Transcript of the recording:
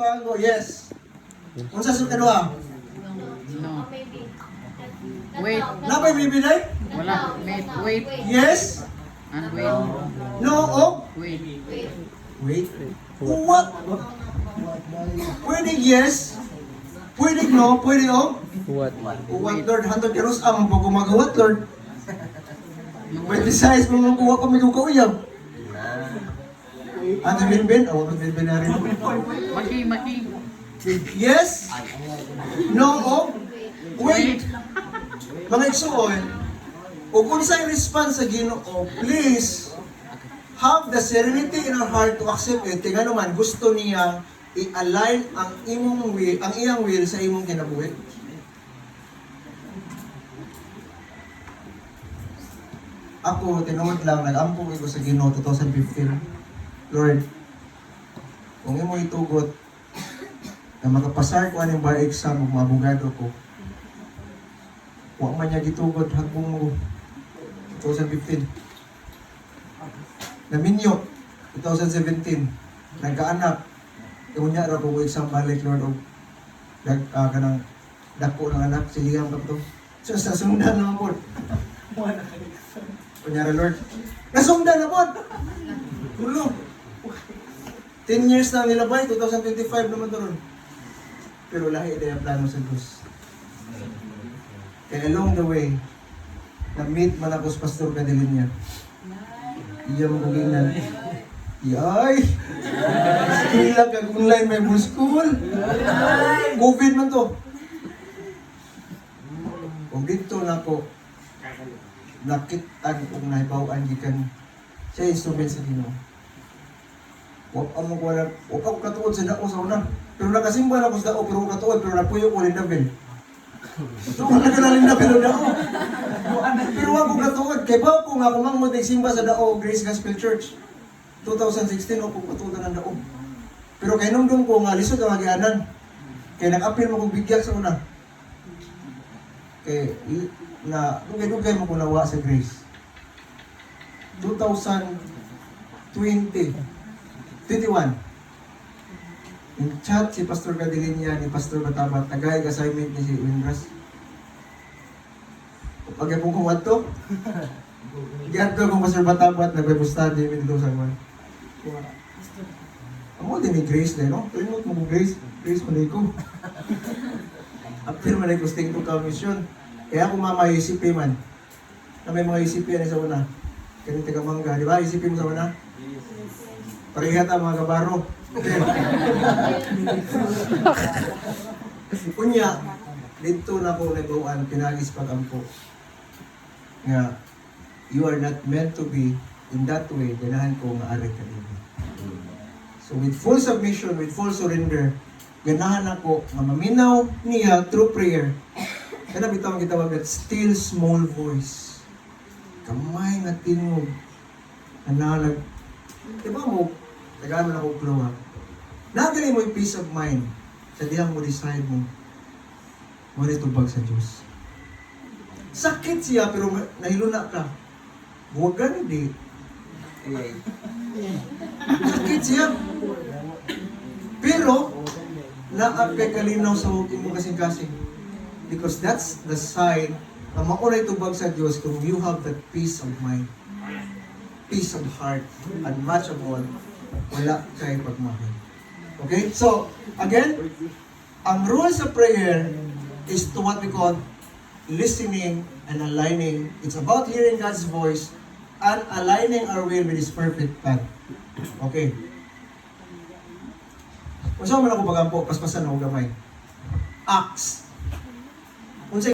Pango, yes. Unsa sa kadua? No. Wait. Napay bibigay? Wala. Wait. Yes. And wait. No, oh. Wait. Wait. What? Pwede yes. Pwede no, pwede oh. What? What Lord, hantod karos ang pag gumagawa Lord. Pwede size mo nang kuha pa may kukauyab. Ano bin? Awa bin na rin. Maki. Yes. No, oh. Wait. Mga igsuon, o kung sa'yo response sa Ginoo, please have the serenity in our heart to accept it. Tingnan naman, gusto niya i-align ang imong will, ang iyang will sa imong kinabuhi. Ako, tinuod lang, nag-ampong ko sa Ginoo 2015. Lord, kung imo itugot na makapasar ko anong bar exam ug maabogado ko, wa man niya gitugot hanggang mo 2015. Naminyo 2017 nagkaanak unya ra ko exam balik Lord og kanang dako ng anak siliyang pa to. So sa sundan naman po. Kunyari Lord, nasundan na po. Tulo. 10 years na nilabay, 2025 naman to ron. Pero lahi din ang plano sa Diyos. And along the way, na-meet man ako sa Pastor Cadilinya. Iya mo kugingan. Yay! Kila ka online may school. COVID man to. Kung dito na ako, nakitaan kung naibawaan gikan siya instrument sa Ginoo. Huwag ako katuod sa dao sa una. Pero nakasimba na ako sa dao, pero katuod, pero napuyo ko lindabin. So, wala ka na lindabin o dao. Pero ako katuod, kay ba ako nga kumang simba sa dao, Grace Gospel Church. 2016, ako katuod na ng dao. Pero kay nung ko nga, lisod ang magianan. Kaya nag-appeal mo kong bigyan sa una. Kaya, dugay-dugay mo kung nawa sa Grace. 2021. Yung chat si Pastor Cadilinya ni Pastor Batabat, nagay assignment ni si Windras. Pag po kung wato, giadto kong Pastor Batabat, nag-Bible study, dito sa mga. Amo din ni Grace din, no? Tulingot mo ko Grace mo ko. After man ay gusting ko ka mission. Kaya ako mama ICP man. Na may mga ICP yan sa una. Kaya taga Mangga, di ba? ICP mo sa una? Parehat ang mga kabaro. Kunya, dito na po nagawaan, pinagis pagampo. Nga, you are not meant to be in that way, ganahan ko nga ari ka din. So with full submission, with full surrender, ganahan ako nga maminaw niya through prayer. Kaya bitawang gitawag that still small voice. Kamay nga tingog. Analag. Diba mo, tagalan ako clue ha. Nagali mo yung peace of mind. Sa diyang mo decide mo. Mo tubag sa Diyos. Sakit siya pero nahiluna ka. Huwag ganun di. Sakit siya. Pero, naapay kalinaw sa huwag mo kasing-kasing. Because that's the sign na maunay tubag sa Diyos kung you have that peace of mind, peace of heart, and much of all, wala kay pagmahal. Okay? So, again, ang rules of prayer is to what we call listening and aligning. It's about hearing God's voice and aligning our will with His perfect plan. Okay. Kung saan man ako pagampo, paspasan ako gamay. Acts